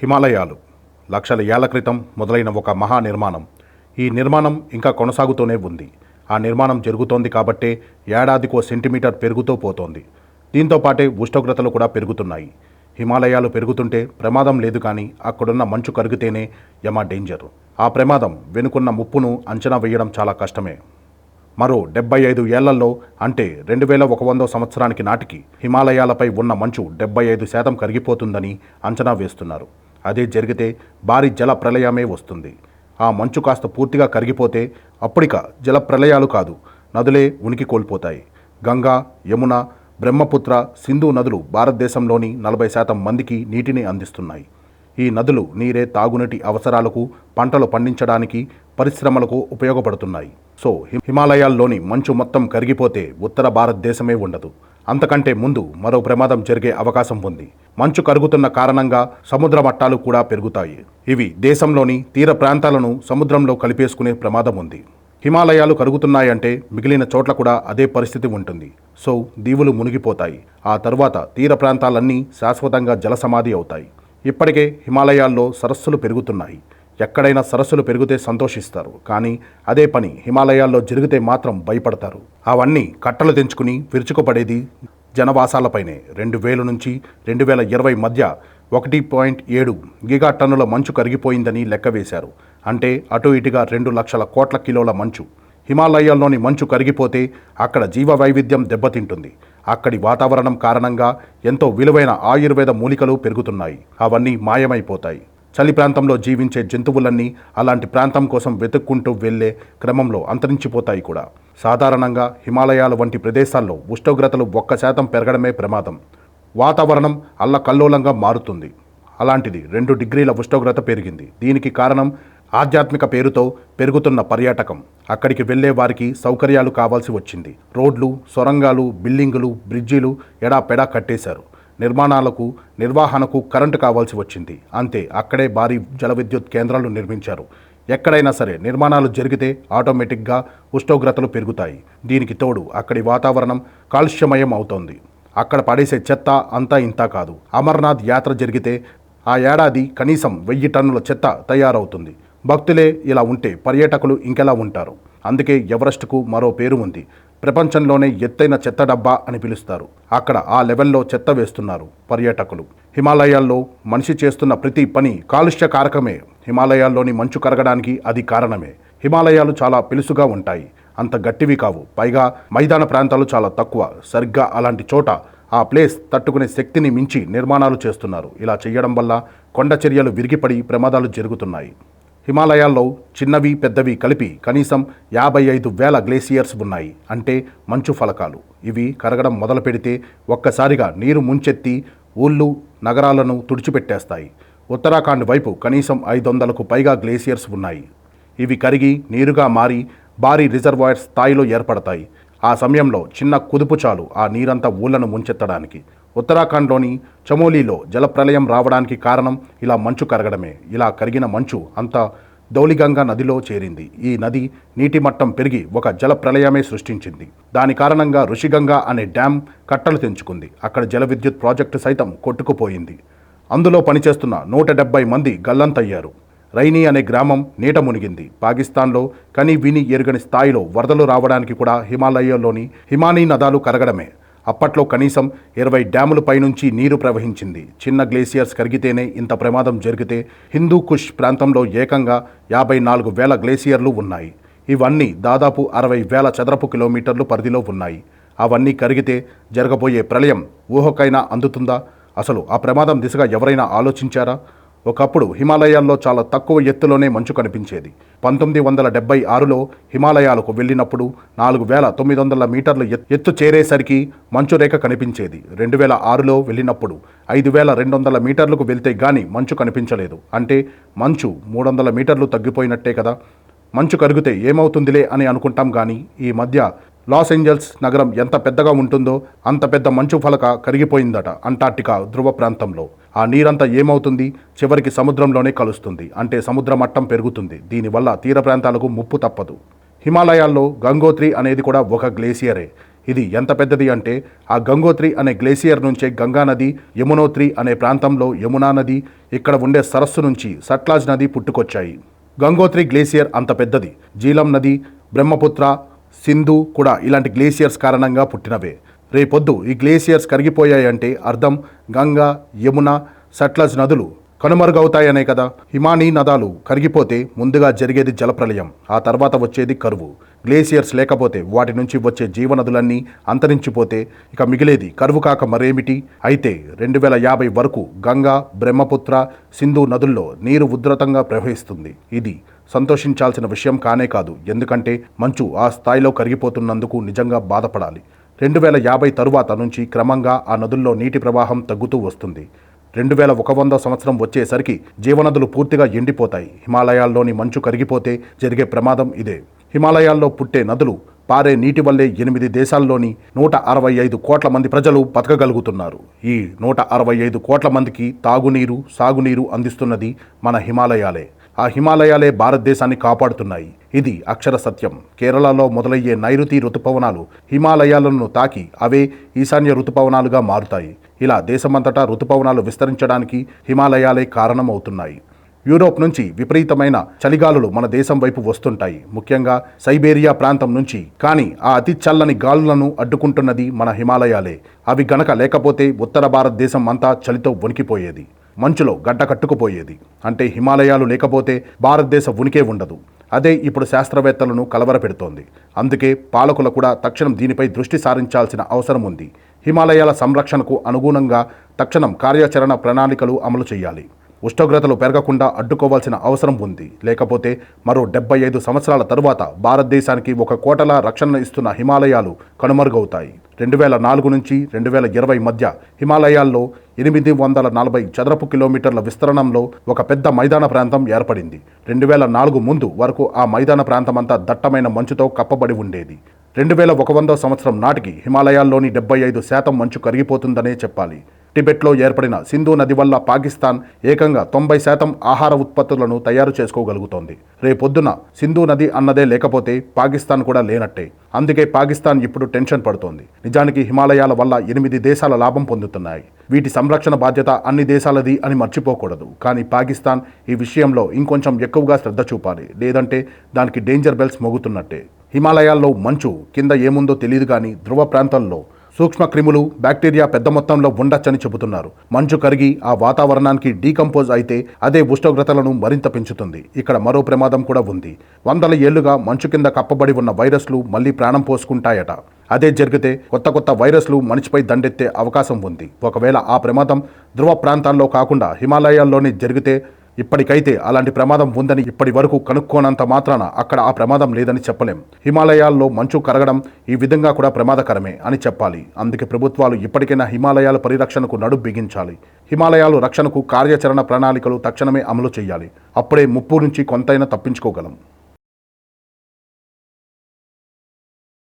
హిమాలయాలు లక్షల ఏళ్ల క్రితం మొదలైన ఒక మహా నిర్మాణం. ఈ నిర్మాణం ఇంకా కొనసాగుతూనే ఉంది. ఆ నిర్మాణం జరుగుతోంది కాబట్టే ఏడాదికో సెంటీమీటర్ పెరుగుతూ పోతోంది. దీంతో పాటే ఉష్ణోగ్రతలు కూడా పెరుగుతున్నాయి. హిమాలయాలు పెరుగుతుంటే ప్రమాదం లేదు, కానీ అక్కడున్న మంచు కరిగితేనే యమ డేంజర్. ఆ ప్రమాదం వెనుకున్న ముప్పును అంచనా వేయడం చాలా కష్టమే. మరో 75 ఏళ్లలో, అంటే 2100 సంవత్సరానికి నాటికి హిమాలయాలపై ఉన్న మంచు 75% కరిగిపోతుందని అంచనా వేస్తున్నారు. అదే జరిగితే భారీ జల ప్రళయమే వస్తుంది. ఆ మంచు కాస్త పూర్తిగా కరిగిపోతే అప్పుడిక జల ప్రళయాలు కాదు, నదులే ఉనికి కోల్పోతాయి. గంగా, యమున, బ్రహ్మపుత్ర, సింధు నదులు భారతదేశంలోని 40% మందికి నీటిని అందిస్తున్నాయి. ఈ నదులు నీరే తాగునీటి అవసరాలకు, పంటలు పండించడానికి, పరిశ్రమలకు ఉపయోగపడుతున్నాయి. సో హిమాలయాల్లోని మంచు మొత్తం కరిగిపోతే ఉత్తర భారతదేశమే ఉండదు. అంతకంటే ముందు మరో ప్రమాదం జరిగే అవకాశం ఉంది. మంచు కరుగుతున్న కారణంగా సముద్ర మట్టాలు కూడా పెరుగుతాయి. ఇవి దేశంలోని తీర ప్రాంతాలను సముద్రంలో కలిపేసుకునే ప్రమాదం ఉంది. హిమాలయాలు కరుగుతున్నాయంటే మిగిలిన చోట్ల కూడా అదే పరిస్థితి ఉంటుంది. సో దీవులు మునిగిపోతాయి. ఆ తరువాత తీర ప్రాంతాలన్నీ శాశ్వతంగా జలసమాధి అవుతాయి. ఇప్పటికే హిమాలయాల్లో సరస్సులు పెరుగుతున్నాయి. ఎక్కడైనా సరస్సులు పెరిగితే సంతోషిస్తారు, కానీ అదే పని హిమాలయాల్లో జరిగితే మాత్రం భయపడతారు. అవన్నీ కట్టలు తెంచుకుని విరుచుకుపడేది జనవాసాలపైనే. 2000 నుంచి 2020 మధ్య 1.7 గిగా టన్నుల మంచు కరిగిపోయిందని లెక్క వేశారు. అంటే అటు ఇటుగా 2 లక్షల కోట్ల కిలోల మంచు. హిమాలయాల్లోని మంచు కరిగిపోతే అక్కడ జీవ వైవిధ్యం దెబ్బతింటుంది. అక్కడి వాతావరణం కారణంగా ఎంతో విలువైన ఆయుర్వేద మూలికలు పెరుగుతున్నాయి. అవన్నీ మాయమైపోతాయి. చలి ప్రాంతంలో జీవించే జంతువులన్నీ అలాంటి ప్రాంతం కోసం వెతుక్కుంటూ వెళ్లే క్రమంలో అంతరించిపోతాయి కూడా. సాధారణంగా హిమాలయాల వంటి ప్రదేశాల్లో ఉష్ణోగ్రతలు 1% పెరగడమే ప్రమాదం. వాతావరణం అల్లకల్లోలంగా మారుతుంది. అలాంటిది 2 డిగ్రీల ఉష్ణోగ్రత పెరిగింది. దీనికి కారణం ఆధ్యాత్మిక పేరుతో పెరుగుతున్న పర్యాటకం. అక్కడికి వెళ్లే వారికి సౌకర్యాలు కావాల్సి వచ్చింది. రోడ్లు, సొరంగాలు, బిల్డింగులు, బ్రిడ్జీలు ఎడాపెడా కట్టేశారు. నిర్మాణాలకు, నిర్వహణకు కరెంటు కావాల్సి వచ్చింది. అంతే, అక్కడే భారీ జల విద్యుత్ కేంద్రాలు నిర్మించారు. ఎక్కడైనా సరే నిర్మాణాలు జరిగితే ఆటోమేటిక్గా ఉష్ణోగ్రతలు పెరుగుతాయి. దీనికి తోడు అక్కడి వాతావరణం కాలుష్యమయం అవుతోంది. అక్కడ పడేసే చెత్త అంతా ఇంతా కాదు. అమర్నాథ్ యాత్ర జరిగితే ఆ ఏడాది కనీసం 1000 టన్నుల చెత్త తయారవుతుంది. భక్తులే ఇలా ఉంటే పర్యాటకులు ఇంకెలా ఉంటారు? అందుకే ఎవరెస్ట్కు మరో పేరు ఉంది. ప్రపంచంలోనే ఎత్తైన చెత్త డబ్బా అని పిలుస్తారు. అక్కడ ఆ లెవెల్లో చెత్త వేస్తున్నారు పర్యాటకులు. హిమాలయాల్లో మనిషి చేస్తున్న ప్రతి పని కాలుష్య కారకమే. హిమాలయాల్లోని మంచు కరగడానికి అది కారణమే. హిమాలయాలు చాలా పెలుసుగా ఉంటాయి, అంత గట్టివి కావు. పైగా మైదాన ప్రాంతాలు చాలా తక్కువ. సరిగ్గా అలాంటి చోట ఆ ప్లేస్ తట్టుకునే శక్తిని మించి నిర్మాణాలు చేస్తున్నారు. ఇలా చేయడం వల్ల కొండ చర్యలు విరిగిపడి ప్రమాదాలు జరుగుతున్నాయి. హిమాలయాల్లో చిన్నవి పెద్దవి కలిపి కనీసం 55,000 గ్లేసియర్స్ ఉన్నాయి. అంటే మంచు ఫలకాలు. ఇవి కరగడం మొదలు పెడితే ఒక్కసారిగా నీరు ముంచెత్తి ఊళ్ళు, నగరాలను తుడిచిపెట్టేస్తాయి. ఉత్తరాఖండ్ వైపు కనీసం 500కు పైగా గ్లేసియర్స్ ఉన్నాయి. ఇవి కరిగి నీరుగా మారి భారీ రిజర్వాయర్ స్థాయిలో ఏర్పడతాయి. ఆ సమయంలో చిన్న కుదుపు చాలు ఆ నీరంతా ఊళ్లను ముంచెత్తడానికి. ఉత్తరాఖండ్లోని చమోలీలో జలప్రలయం రావడానికి కారణం ఇలా మంచు కరగడమే. ఇలా కరిగిన మంచు అంతా ధౌలిగంగా నదిలో చేరింది. ఈ నది నీటి మట్టం పెరిగి ఒక జల ప్రళయమే సృష్టించింది. దాని కారణంగా ఋషిగంగా అనే డ్యాం కట్టలు తెంచుకుంది. అక్కడ జల విద్యుత్ ప్రాజెక్టు సైతం కొట్టుకుపోయింది. అందులో పనిచేస్తున్న 170 మంది గల్లంతయ్యారు. రైనీ అనే గ్రామం నీట మునిగింది. పాకిస్తాన్లో కని విని ఎరుగని స్థాయిలో వరదలు రావడానికి కూడా హిమాలయాల్లోని హిమానీ నదాలు కరగడమే. అప్పట్లో కనీసం 20 డ్యాముల పైనుంచి నీరు ప్రవహించింది. చిన్న గ్లేసియర్స్ కరిగితేనే ఇంత ప్రమాదం జరిగితే హిందూ కుష్ ప్రాంతంలో ఏకంగా 54,000 గ్లేసియర్లు ఉన్నాయి. ఇవన్నీ దాదాపు 60,000 చదరపు కిలోమీటర్లు పరిధిలో ఉన్నాయి. అవన్నీ కరిగితే జరగబోయే ప్రళయం ఊహకైనా అందుతుందా? అసలు ఆ ప్రమాదం దిశగా ఎవరైనా ఆలోచించారా? ఒకప్పుడు హిమాలయాల్లో చాలా తక్కువ ఎత్తులోనే మంచు కనిపించేది. 1976లో హిమాలయాలకు వెళ్ళినప్పుడు 4,900 మీటర్లు ఎత్తు చేరేసరికి మంచు రేఖ కనిపించేది. 2006లో వెళ్ళినప్పుడు 5,200 మీటర్లకు వెళ్తే గానీ మంచు కనిపించలేదు. అంటే మంచు 300 మీటర్లు తగ్గిపోయినట్టే కదా. మంచు కరిగితే ఏమవుతుందిలే అని అనుకుంటాం, కానీ ఈ మధ్య లాస్ ఏంజల్స్ నగరం ఎంత పెద్దగా ఉంటుందో అంత పెద్ద మంచు ఫలక కరిగిపోయిందట అంటార్టికా ధ్రువ ప్రాంతంలో. ఆ నీరంతా ఏమవుతుంది? చివరికి సముద్రంలోనే కలుస్తుంది. అంటే సముద్ర మట్టం పెరుగుతుంది. దీనివల్ల తీర ప్రాంతాలకు ముప్పు తప్పదు. హిమాలయాల్లో గంగోత్రి అనేది కూడా ఒక గ్లేసియరే. ఇది ఎంత పెద్దది అంటే ఆ గంగోత్రి అనే గ్లేసియర్ నుంచే గంగా నది, యమునోత్రి అనే ప్రాంతంలో యమునా నది, ఇక్కడ ఉండే సరస్సు నుంచి సట్లాజ్ నది పుట్టుకొచ్చాయి. గంగోత్రి గ్లేసియర్ అంత పెద్దది. జీలం నది, బ్రహ్మపుత్ర, సింధు కూడా ఇలాంటి గ్లేసియర్స్ కారణంగా పుట్టినవే. రేపొద్దు ఈ గ్లేసియర్స్ కరిగిపోయాయంటే అర్థం గంగా, యమున, సట్లజ్ నదులు కనుమరుగవుతాయనే కదా. హిమానీ నదాలు కరిగిపోతే ముందుగా జరిగేది జలప్రలయం, ఆ తర్వాత వచ్చేది కరువు. గ్లేసియర్స్ లేకపోతే వాటి నుంచి వచ్చే జీవనదులన్నీ అంతరించిపోతే ఇక మిగిలేది కరువు కాక మరేమిటి. అయితే 2050 వరకు గంగా, బ్రహ్మపుత్ర, సింధు నదుల్లో నీరు ఉధృతంగా ప్రవహిస్తుంది. ఇది సంతోషించాల్సిన విషయం కానే కాదు. ఎందుకంటే మంచు ఆ స్థాయిలో కరిగిపోతున్నందుకు నిజంగా బాధపడాలి. 2050 తరువాత నుంచి క్రమంగా ఆ నదుల్లో నీటి ప్రవాహం తగ్గుతూ వస్తుంది. 2100 సంవత్సరం వచ్చేసరికి జీవనదులు పూర్తిగా ఎండిపోతాయి. హిమాలయాల్లోని మంచు కరిగిపోతే జరిగే ప్రమాదం ఇదే. హిమాలయాల్లో పుట్టే నదులు పారే నీటి వల్లే 8 దేశాల్లోని 165 కోట్ల మంది ప్రజలు బతకగలుగుతున్నారు. ఈ 165 కోట్ల మందికి తాగునీరు, సాగునీరు అందిస్తున్నది మన హిమాలయాలే. ఆ హిమాలయాలే భారతదేశాన్ని కాపాడుతున్నాయి. ఇది అక్షర సత్యం. కేరళలో మొదలయ్యే నైరుతి ఋతుపవనాలు హిమాలయాలను తాకి అవే ఈశాన్య ఋతుపవనాలుగా మారుతాయి. ఇలా దేశమంతటా ఋతుపవనాలు విస్తరించడానికి హిమాలయాలే కారణమవుతున్నాయి. యూరోప్ నుంచి విపరీతమైన చలిగాలులు మన దేశం వైపు వస్తుంటాయి, ముఖ్యంగా సైబేరియా ప్రాంతం నుంచి. కానీ ఆ అతి చల్లని గాలులను అడ్డుకుంటున్నది మన హిమాలయాలే. అవి గనక లేకపోతే ఉత్తర భారతదేశం అంతా చలితో వణికిపోయేది, మంచులో గడ్డ కట్టుకుపోయేది. అంటే హిమాలయాలు లేకపోతే భారతదేశ ఉనికే ఉండదు. అదే ఇప్పుడు శాస్త్రవేత్తలను కలవరపెడుతోంది. అందుకే పాలకులు కూడా తక్షణం దీనిపై దృష్టి సారించాల్సిన అవసరం ఉంది. హిమాలయాల సంరక్షణకు అనుగుణంగా తక్షణం కార్యాచరణ ప్రణాళికలు అమలు చేయాలి. ఉష్ణోగ్రతలు పెరగకుండా అడ్డుకోవాల్సిన అవసరం ఉంది. లేకపోతే మరో 75 సంవత్సరాల తరువాత భారతదేశానికి 1 కోటల రక్షణ ఇస్తున్న హిమాలయాలు కనుమరుగవుతాయి. 2004 నుంచి 2020 మధ్య హిమాలయాల్లో 840 చదరపు కిలోమీటర్ల విస్తరణంలో ఒక పెద్ద మైదాన ప్రాంతం ఏర్పడింది. 2004 ముందు వరకు ఆ మైదాన ప్రాంతమంతా దట్టమైన మంచుతో కప్పబడి ఉండేది. 2100 సంవత్సరం నాటికి హిమాలయాల్లోని 75% మంచు కరిగిపోతుందనే చెప్పాలి. టిబెట్లో ఏర్పడిన సింధు నది వల్ల పాకిస్తాన్ ఏకంగా 90% ఆహార ఉత్పత్తులను తయారు చేసుకోగలుగుతోంది. రేపొద్దున సింధు నది అన్నదే లేకపోతే పాకిస్తాన్ కూడా లేనట్టే. అందుకే పాకిస్తాన్ ఇప్పుడు టెన్షన్ పడుతోంది. నిజానికి హిమాలయాల వల్ల 8 దేశాల లాభం పొందుతున్నాయి. వీటి సంరక్షణ బాధ్యత అన్ని దేశాలది అని మర్చిపోకూడదు. కానీ పాకిస్తాన్ ఈ విషయంలో ఇంకొంచెం ఎక్కువగా శ్రద్ధ చూపాలి. లేదంటే దానికి డేంజర్ బెల్స్ మోగుతున్నట్టే. హిమాలయాల్లో మంచు కింద ఏముందో తెలియదు కానీ ధ్రువ ప్రాంతంలో సూక్ష్మ క్రిములు, బ్యాక్టీరియా పెద్ద మొత్తంలో ఉండొచ్చని చెబుతున్నారు. మంచు కరిగి ఆ వాతావరణానికి డీకంపోజ్ అయితే అదే ఉష్ణోగ్రతలను మరింత పెంచుతుంది. ఇక్కడ మరో ప్రమాదం కూడా ఉంది. 100 ఏళ్లుగా మంచు కింద కప్పబడి ఉన్న వైరస్లు మళ్లీ ప్రాణం పోసుకుంటాయట. అదే జరిగితే కొత్త వైరస్లు మనిషిపై దండెత్తే అవకాశం ఉంది. ఒకవేళ ఆ ప్రమాదం ధ్రువ ప్రాంతాల్లో కాకుండా హిమాలయాల్లోనే జరిగితే, ఇప్పటికైతే అలాంటి ప్రమాదం ఉందని ఇప్పటి వరకు కనుక్కోనంత మాత్రాన అక్కడ ఆ ప్రమాదం లేదని చెప్పలేం. హిమాలయాల్లో మంచు కరగడం ఈ విధంగా కూడా ప్రమాదకరమే అని చెప్పాలి. అందుకే ప్రభుత్వాలు ఇప్పటికైనా హిమాలయాల పరిరక్షణకు నడుం బిగించాలి. హిమాలయాలు రక్షణకు కార్యాచరణ ప్రణాళికలు తక్షణమే అమలు చేయాలి. అప్పుడే ముప్పు నుంచి కొంతైనా తప్పించుకోగలం.